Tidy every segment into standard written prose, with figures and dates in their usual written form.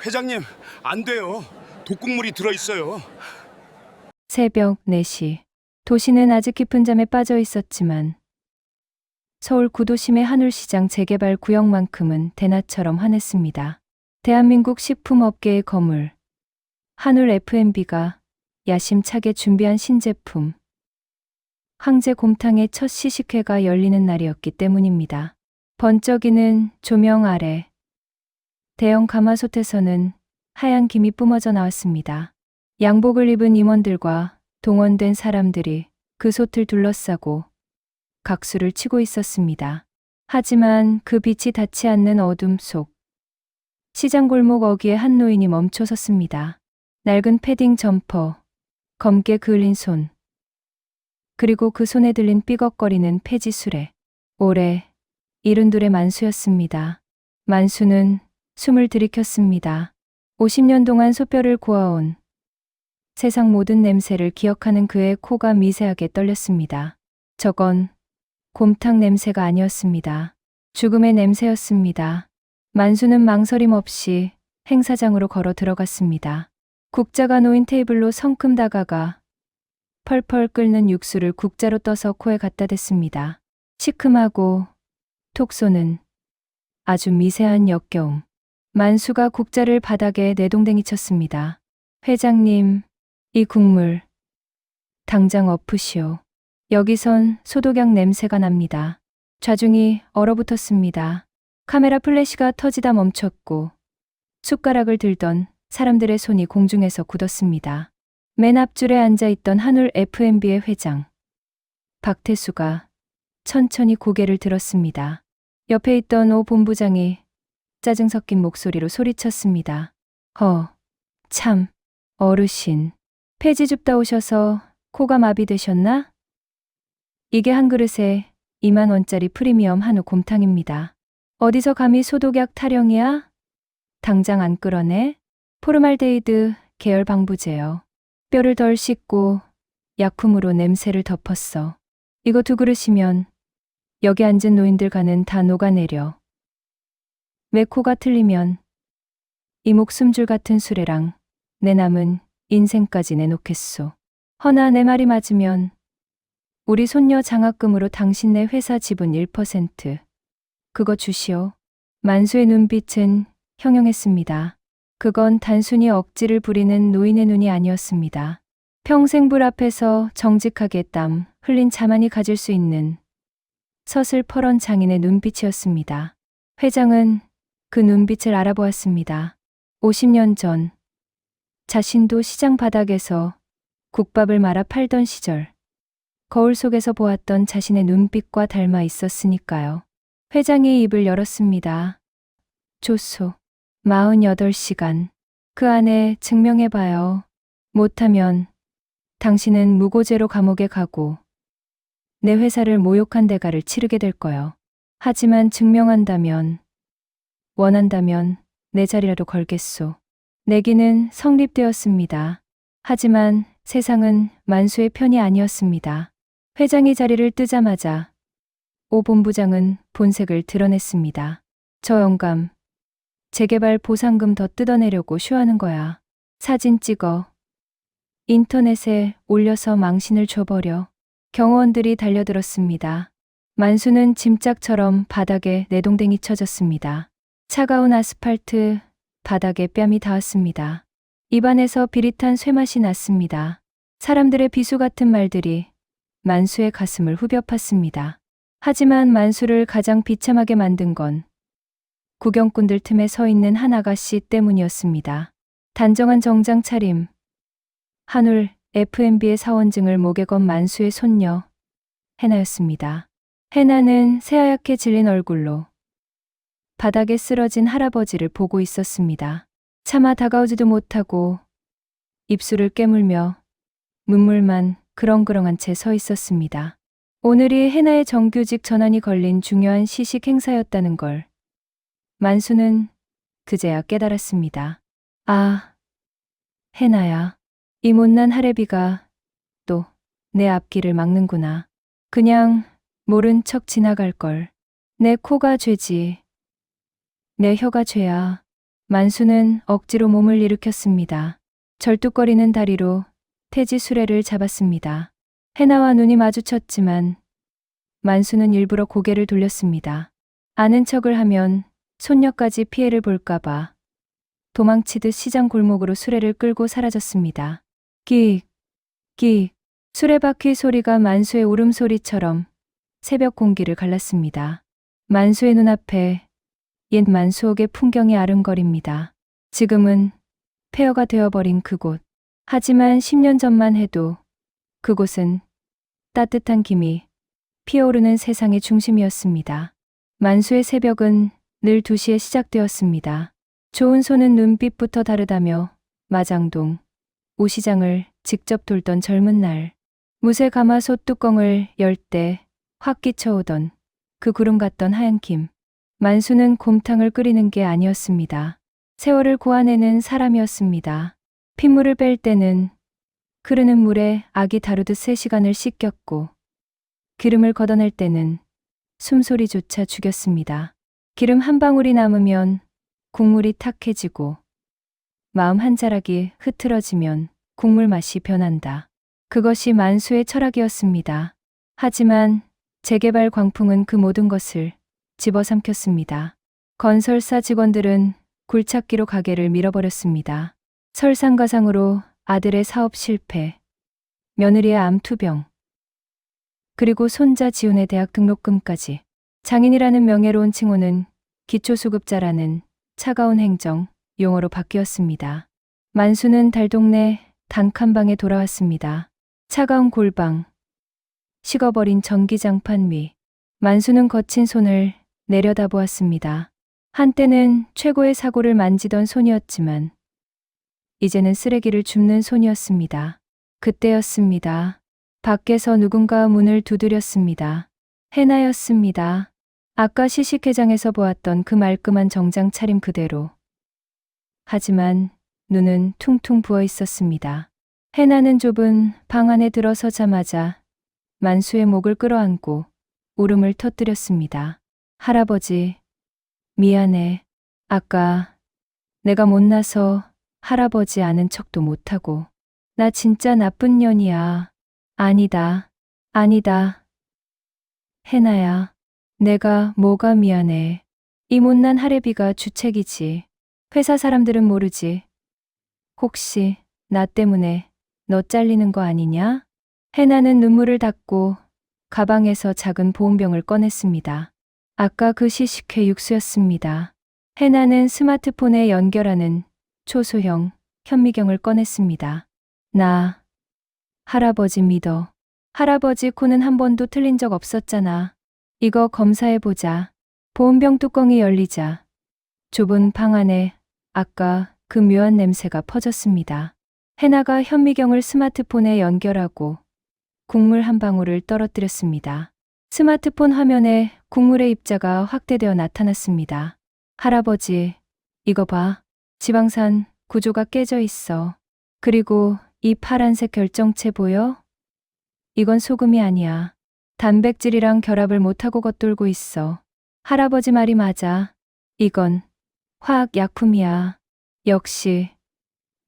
회장님, 안 돼요. 독극물이 들어있어요. 새벽 4시. 도시는 아직 깊은 잠에 빠져 있었지만 서울 구도심의 한울시장 재개발 구역만큼은 대낮처럼 환했습니다. 대한민국 식품업계의 거물, 한울 F&B가 야심차게 준비한 신제품, 황제 곰탕의 첫 시식회가 열리는 날이었기 때문입니다. 번쩍이는 조명 아래 대형 가마솥에서는 하얀 김이 뿜어져 나왔습니다. 양복을 입은 임원들과 동원된 사람들이 그 솥을 둘러싸고 각수를 치고 있었습니다. 하지만 그 빛이 닿지 않는 어둠 속 시장 골목 어귀에 한 노인이 멈춰 섰습니다. 낡은 패딩 점퍼, 검게 그을린 손, 그리고 그 손에 들린 삐걱거리는 폐지 수레. 올해 72의 만수였습니다. 만수는 숨을 들이켰습니다. 50년 동안 솥뼈를 고아온 세상 모든 냄새를 기억하는 그의 코가 미세하게 떨렸습니다. 저건 곰탕 냄새가 아니었습니다. 죽음의 냄새였습니다. 만수는 망설임 없이 행사장으로 걸어 들어갔습니다. 국자가 놓인 테이블로 성큼 다가가 펄펄 끓는 육수를 국자로 떠서 코에 갖다 댔습니다. 시큼하고 톡 쏘는 아주 미세한 역겨움. 만수가 국자를 바닥에 내동댕이 쳤습니다. 회장님, 이 국물 당장 엎으시오. 여기선 소독약 냄새가 납니다. 좌중이 얼어붙었습니다. 카메라 플래시가 터지다 멈췄고 숟가락을 들던 사람들의 손이 공중에서 굳었습니다. 맨 앞줄에 앉아있던 한울 F&B의 회장 박태수가 천천히 고개를 들었습니다. 옆에 있던 오 본부장이 짜증 섞인 목소리로 소리쳤습니다. 참, 어르신. 폐지 줍다 오셔서 코가 마비되셨나? 이게 한 그릇에 2만 원짜리 프리미엄 한우 곰탕입니다. 어디서 감히 소독약 타령이야? 당장 안 끌어내? 포르말데이드 계열 방부제요. 뼈를 덜 씻고 약품으로 냄새를 덮었어. 이거 2그릇이면 여기 앉은 노인들 간은 다 녹아내려. 왜 코가 틀리면 이 목숨줄 같은 수레랑 내 남은 인생까지 내놓겠소. 허나 내 말이 맞으면 우리 손녀 장학금으로 당신네 회사 지분 1% 그거 주시오. 만수의 눈빛은 형용했습니다. 그건 단순히 억지를 부리는 노인의 눈이 아니었습니다. 평생 불 앞에서 정직하게 땀 흘린 자만이 가질 수 있는 서슬퍼런 장인의 눈빛이었습니다. 회장은 그 눈빛을 알아보았습니다. 50년 전 자신도 시장 바닥에서 국밥을 말아 팔던 시절 거울 속에서 보았던 자신의 눈빛과 닮아 있었으니까요. 회장이 입을 열었습니다. 조소 48시간. 그 안에 증명해봐요. 못하면 당신은 무고죄로 감옥에 가고 내 회사를 모욕한 대가를 치르게 될 거요. 하지만 증명한다면, 원한다면 내 자리라도 걸겠소. 내기는 성립되었습니다. 하지만 세상은 만수의 편이 아니었습니다. 회장이 자리를 뜨자마자 오 본부장은 본색을 드러냈습니다. 저 영감, 재개발 보상금 더 뜯어내려고 쇼하는 거야. 사진 찍어 인터넷에 올려서 망신을 줘버려. 경호원들이 달려들었습니다. 만수는 짐짝처럼 바닥에 내동댕이 쳐졌습니다. 차가운 아스팔트 바닥에 뺨이 닿았습니다. 입안에서 비릿한 쇠맛이 났습니다. 사람들의 비수 같은 말들이 만수의 가슴을 후벼 팠습니다. 하지만 만수를 가장 비참하게 만든 건 구경꾼들 틈에 서 있는 한 아가씨 때문이었습니다. 단정한 정장 차림, 한울 F&B의 사원증을 목에 건 만수의 손녀 해나였습니다. 해나는 새하얗게 질린 얼굴로 바닥에 쓰러진 할아버지를 보고 있었습니다. 차마 다가오지도 못하고 입술을 깨물며 눈물만 그렁그렁한 채 서 있었습니다. 오늘이 해나의 정규직 전환이 걸린 중요한 시식 행사였다는 걸 만수는 그제야 깨달았습니다. 아, 해나야. 이 못난 할애비가 또 내 앞길을 막는구나. 그냥 모른 척 지나갈 걸. 내 코가 죄지. 내 혀가 죄야. 만수는 억지로 몸을 일으켰습니다. 절뚝거리는 다리로 태지 수레를 잡았습니다. 해나와 눈이 마주쳤지만 만수는 일부러 고개를 돌렸습니다. 아는 척을 하면 손녀까지 피해를 볼까봐 도망치듯 시장 골목으로 수레를 끌고 사라졌습니다. 끽, 끽. 수레바퀴 소리가 만수의 울음소리처럼 새벽 공기를 갈랐습니다. 만수의 눈앞에 옛 만수옥의 풍경이 아른거립니다. 지금은 폐허가 되어버린 그곳. 하지만 10년 전만 해도 그곳은 따뜻한 김이 피어오르는 세상의 중심이었습니다. 만수의 새벽은 늘 2시에 시작되었습니다. 좋은 손은 눈빛부터 다르다며 마장동, 오시장을 직접 돌던 젊은 날, 무쇠 가마솥 뚜껑을 열 때 확 끼쳐오던 그 구름 같던 하얀 김. 만수는 곰탕을 끓이는 게 아니었습니다. 세월을 고아내는 사람이었습니다. 핏물을 뺄 때는 흐르는 물에 아기 다루듯 3시간을 씻겼고, 기름을 걷어낼 때는 숨소리조차 죽였습니다. 기름 한 방울이 남으면 국물이 탁해지고, 마음 한 자락이 흐트러지면 국물 맛이 변한다. 그것이 만수의 철학이었습니다. 하지만 재개발 광풍은 그 모든 것을 집어삼켰습니다. 건설사 직원들은 굴착기로 가게를 밀어버렸습니다. 설상가상으로 아들의 사업 실패, 며느리의 암투병, 그리고 손자 지훈의 대학 등록금까지. 장인이라는 명예로운 칭호는 기초수급자라는 차가운 행정 용어로 바뀌었습니다. 만수는 달동네 단칸방에 돌아왔습니다. 차가운 골방, 식어버린 전기장판 위. 만수는 거친 손을 내려다보았습니다. 한때는 최고의 사고를 만지던 손이었지만 이제는 쓰레기를 줍는 손이었습니다. 그때였습니다. 밖에서 누군가 문을 두드렸습니다. 해나였습니다. 아까 시식회장에서 보았던 그 말끔한 정장 차림 그대로. 하지만 눈은 퉁퉁 부어 있었습니다. 해나는 좁은 방 안에 들어서자마자 만수의 목을 끌어안고 울음을 터뜨렸습니다. 할아버지, 미안해. 아까 내가 못나서 할아버지 아는 척도 못하고. 나 진짜 나쁜 년이야. 아니다. 아니다. 해나야, 내가 뭐가 미안해. 이 못난 할애비가 주책이지. 회사 사람들은 모르지. 혹시 나 때문에 너 잘리는 거 아니냐? 해나는 눈물을 닦고 가방에서 작은 보온병을 꺼냈습니다. 아까 그 시식회 육수였습니다. 해나는 스마트폰에 연결하는 초소형 현미경을 꺼냈습니다. 나 할아버지 믿어. 할아버지 코는 한 번도 틀린 적 없었잖아. 이거 검사해보자. 보온병 뚜껑이 열리자 좁은 방 안에 아까 그 묘한 냄새가 퍼졌습니다. 해나가 현미경을 스마트폰에 연결하고 국물 한 방울을 떨어뜨렸습니다. 스마트폰 화면에 국물의 입자가 확대되어 나타났습니다. 할아버지, 이거 봐. 지방산 구조가 깨져 있어. 그리고 이 파란색 결정체 보여? 이건 소금이 아니야. 단백질이랑 결합을 못하고 겉돌고 있어. 할아버지 말이 맞아. 이건 화학약품이야. 역시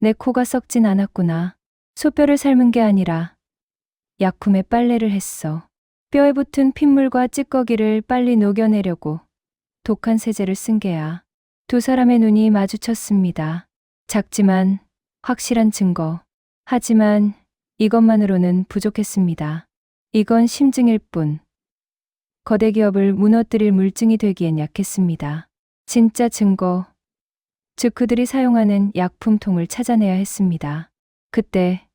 내 코가 썩진 않았구나. 소뼈를 삶은 게 아니라 약품에 빨래를 했어. 뼈에 붙은 핏물과 찌꺼기를 빨리 녹여내려고 독한 세제를 쓴 게야. 두 사람의 눈이 마주쳤습니다. 작지만 확실한 증거. 하지만 이것만으로는 부족했습니다. 이건 심증일 뿐. 거대 기업을 무너뜨릴 물증이 되기엔 약했습니다. 진짜 증거, 즉 그들이 사용하는 약품통을 찾아내야 했습니다. 그때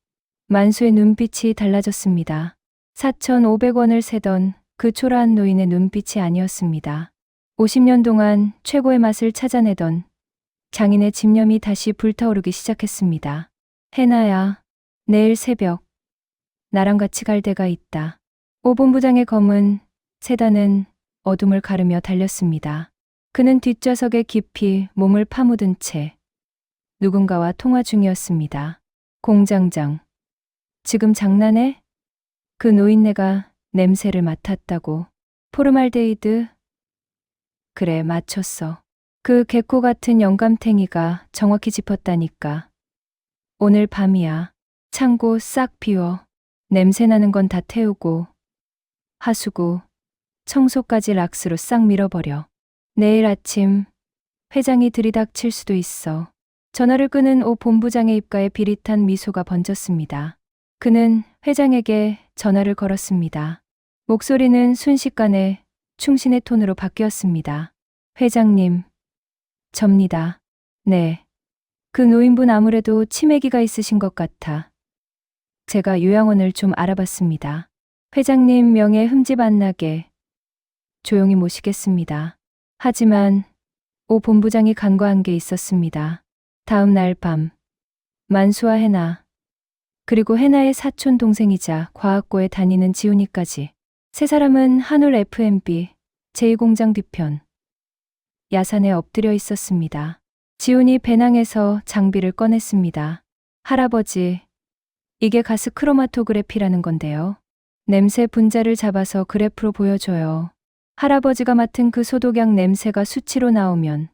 만수의 눈빛이 달라졌습니다. 4,500원을 세던 그 초라한 노인의 눈빛이 아니었습니다. 50년 동안 최고의 맛을 찾아내던 장인의 집념이 다시 불타오르기 시작했습니다. 해나야, 내일 새벽 나랑 같이 갈 데가 있다. 오 본부장의 검은 세단은 어둠을 가르며 달렸습니다. 그는 뒷좌석에 깊이 몸을 파묻은 채 누군가와 통화 중이었습니다. 공장장, 지금 장난해? 그 노인네가 냄새를 맡았다고. 포르말데이드? 그래, 맞췄어. 그 개코 같은 영감탱이가 정확히 짚었다니까. 오늘 밤이야. 창고 싹 비워. 냄새나는 건 다 태우고 하수구, 청소까지 락스로 싹 밀어버려. 내일 아침 회장이 들이닥칠 수도 있어. 전화를 끄는 오 본부장의 입가에 비릿한 미소가 번졌습니다. 그는 회장에게 전화를 걸었습니다. 목소리는 순식간에 충신의 톤으로 바뀌었습니다. 회장님, 접니다. 네. 그 노인분 아무래도 치매기가 있으신 것 같아. 제가 요양원을 좀 알아봤습니다. 회장님 명예 흠집 안 나게 조용히 모시겠습니다. 하지만 오 본부장이 간과한 게 있었습니다. 다음 날 밤, 만수와 해나, 그리고 해나의 사촌 동생이자 과학고에 다니는 지훈이까지 세 사람은 한울 F&B 제2공장 뒤편 야산에 엎드려 있었습니다. 지훈이 배낭에서 장비를 꺼냈습니다. 할아버지, 이게 가스 크로마토그래피라는 건데요. 냄새 분자를 잡아서 그래프로 보여줘요. 할아버지가 맡은 그 소독약 냄새가 수치로 나오면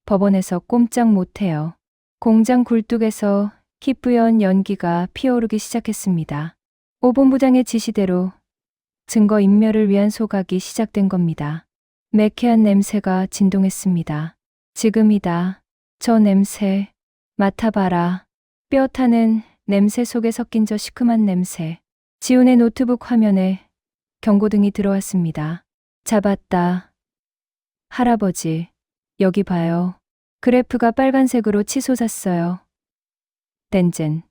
법원에서 꼼짝 못해요. 공장 굴뚝에서 희뿌연 연기가 피어오르기 시작했습니다. 오 본부장의 지시대로 증거 인멸을 위한 소각이 시작된 겁니다. 매캐한 냄새가 진동했습니다. 지금이다. 저 냄새. 맡아봐라. 뼈 타는 냄새 속에 섞인 저 시큼한 냄새. 지훈의 노트북 화면에 경고등이 들어왔습니다. 잡았다. 할아버지, 여기 봐요. 그래프가 빨간색으로 치솟았어요. 덴젠,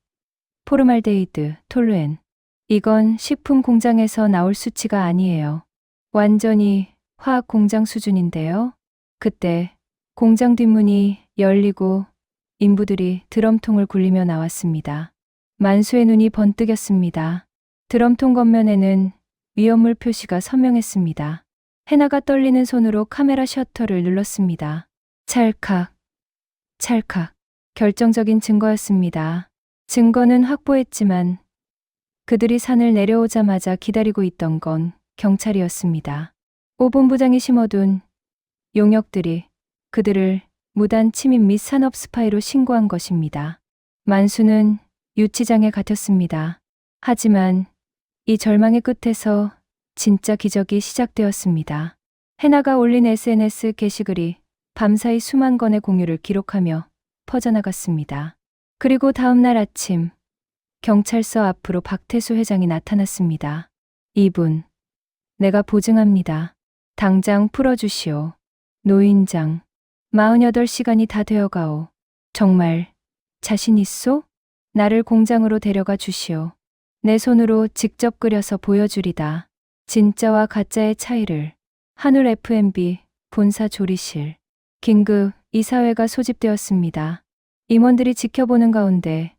포르말데히드, 톨루엔. 이건 식품 공장에서 나올 수치가 아니에요. 완전히 화학 공장 수준인데요. 그때 공장 뒷문이 열리고 인부들이 드럼통을 굴리며 나왔습니다. 만수의 눈이 번뜩였습니다. 드럼통 겉면에는 위험물 표시가 선명했습니다. 해나가 떨리는 손으로 카메라 셔터를 눌렀습니다. 찰칵, 찰칵. 결정적인 증거였습니다. 증거는 확보했지만 그들이 산을 내려오자마자 기다리고 있던 건 경찰이었습니다. 오 본부장이 심어둔 용역들이 그들을 무단 침입 및 산업 스파이로 신고한 것입니다. 만수는 유치장에 갇혔습니다. 하지만 이 절망의 끝에서 진짜 기적이 시작되었습니다. 해나가 올린 SNS 게시글이 밤사이 수만 건의 공유를 기록하며 퍼져나갔습니다. 그리고 다음 날 아침 경찰서 앞으로 박태수 회장이 나타났습니다. 이분, 내가 보증합니다. 당장 풀어주시오. 노인장, 48시간이 다 되어가오. 정말 자신 있소? 나를 공장으로 데려가 주시오. 내 손으로 직접 끓여서 보여주리다. 진짜와 가짜의 차이를. 한울 F&B 본사 조리실. 긴급 이사회가 소집되었습니다. 임원들이 지켜보는 가운데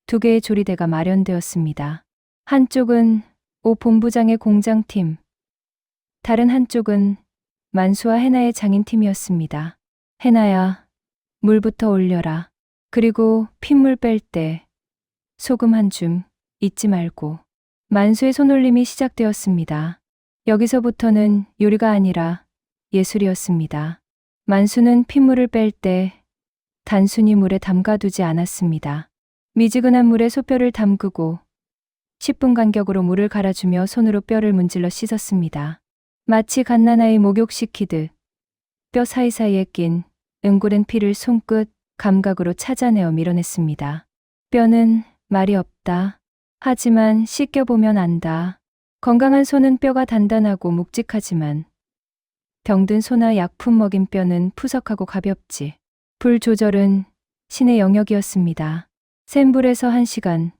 2개의 조리대가 마련되었습니다. 한쪽은 오 본부장의 공장팀, 다른 한쪽은 만수와 해나의 장인팀이었습니다. 해나야, 물부터 올려라. 그리고 핏물 뺄 때 소금 한 줌 잊지 말고. 만수의 손올림이 시작되었습니다. 여기서부터는 요리가 아니라 예술이었습니다. 만수는 핏물을 뺄 때 단순히 물에 담가두지 않았습니다. 미지근한 물에 소뼈를 담그고 10분 간격으로 물을 갈아주며 손으로 뼈를 문질러 씻었습니다. 마치 갓난아이 목욕시키듯 뼈 사이사이에 낀 응고른 피를 손끝 감각으로 찾아내어 밀어냈습니다. 뼈는 말이 없다. 하지만 씻겨보면 안다. 건강한 손은 뼈가 단단하고 묵직하지만 병든 소나 약품 먹인 뼈는 푸석하고 가볍지. 불 조절은 신의 영역이었습니다. 센 불에서 1시간,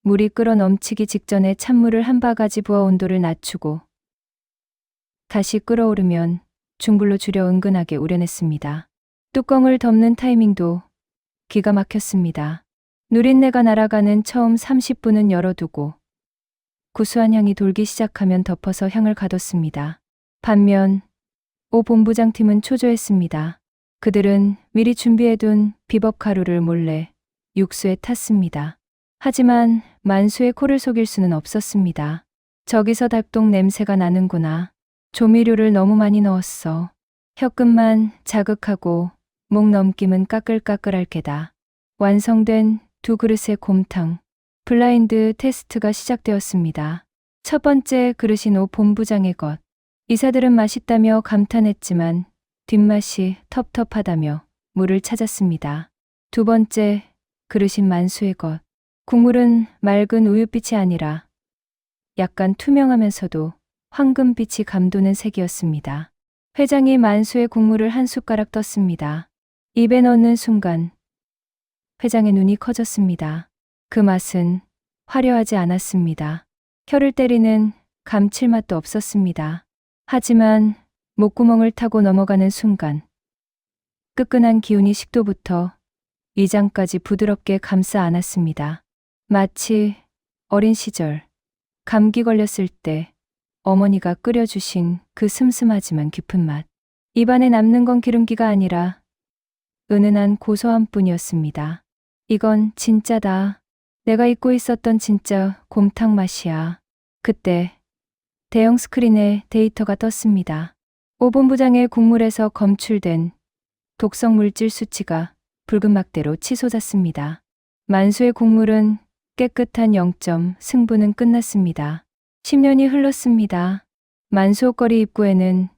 물이 끓어 넘치기 직전에 찬물을 한 바가지 부어 온도를 낮추고 다시 끓어오르면 중불로 줄여 은근하게 우려냈습니다. 뚜껑을 덮는 타이밍도 기가 막혔습니다. 누린내가 날아가는 처음 30분은 열어두고 구수한 향이 돌기 시작하면 덮어서 향을 가뒀습니다. 반면 오 본부장팀은 초조했습니다. 그들은 미리 준비해둔 비법 가루를 몰래 육수에 탔습니다. 하지만 만수의 코를 속일 수는 없었습니다. 저기서 닭똥 냄새가 나는구나. 조미료를 너무 많이 넣었어. 혀끝만 자극하고 목 넘김은 까끌까끌할 게다. 완성된 두 그릇의 곰탕. 블라인드 테스트가 시작되었습니다. 첫 번째 그릇인 오 본부장의 것. 이사들은 맛있다며 감탄했지만 뒷맛이 텁텁하다며 물을 찾았습니다. 두 번째 그릇인 만수의 것. 국물은 맑은 우윳빛이 아니라 약간 투명하면서도 황금빛이 감도는 색이었습니다. 회장이 만수의 국물을 한 숟가락 떴습니다. 입에 넣는 순간 회장의 눈이 커졌습니다. 그 맛은 화려하지 않았습니다. 혀를 때리는 감칠맛도 없었습니다. 하지만 목구멍을 타고 넘어가는 순간 끄끈한 기운이 식도부터 위장까지 부드럽게 감싸 안았습니다. 마치 어린 시절 감기 걸렸을 때 어머니가 끓여주신 그 슴슴하지만 깊은 맛. 입안에 남는 건 기름기가 아니라 은은한 고소함 뿐이었습니다. 이건 진짜다. 내가 잊고 있었던 진짜 곰탕 맛이야. 그때 대형 스크린에 데이터가 떴습니다. 오 본부장의 국물에서 검출된 독성 물질 수치가 붉은 막대로 치솟았습니다. 만수의 국물은 깨끗한 0점, 승부는 끝났습니다. 10년이 흘렀습니다. 만수 옷걸이 입구에는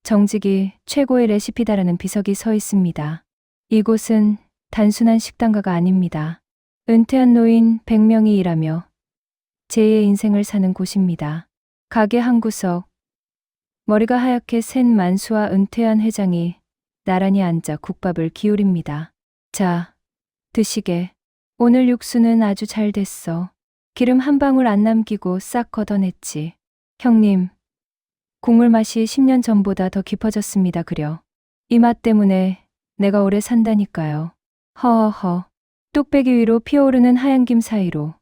정직이 최고의 레시피다라는 비석이 서 있습니다. 이곳은 단순한 식당가가 아닙니다. 은퇴한 노인 100명이 일하며 제2의 인생을 사는 곳입니다. 가게 한 구석, 머리가 하얗게 센 만수와 은퇴한 회장이 나란히 앉아 국밥을 기울입니다. 자, 드시게. 오늘 육수는 아주 잘 됐어. 기름 한 방울 안 남기고 싹 걷어냈지. 형님, 국물 맛이 10년 전보다 더 깊어졌습니다. 그려. 이 맛 때문에 내가 오래 산다니까요. 허허허. 뚝배기 위로 피어오르는 하얀 김 사이로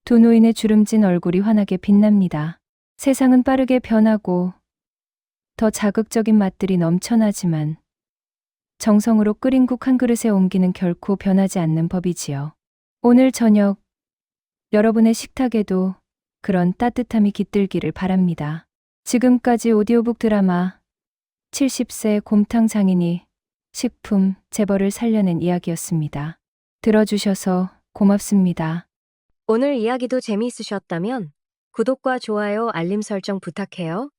두 노인의 주름진 얼굴이 환하게 빛납니다. 세상은 빠르게 변하고 더 자극적인 맛들이 넘쳐나지만 정성으로 끓인 국 한 그릇에 옮기는 결코 변하지 않는 법이지요. 오늘 저녁 여러분의 식탁에도 그런 따뜻함이 깃들기를 바랍니다. 지금까지 오디오북 드라마 70세 곰탕 장인이 식품 재벌을 살려낸 이야기였습니다. 들어주셔서 고맙습니다. 오늘 이야기도 재미있으셨다면 구독과 좋아요, 알림 설정 부탁해요.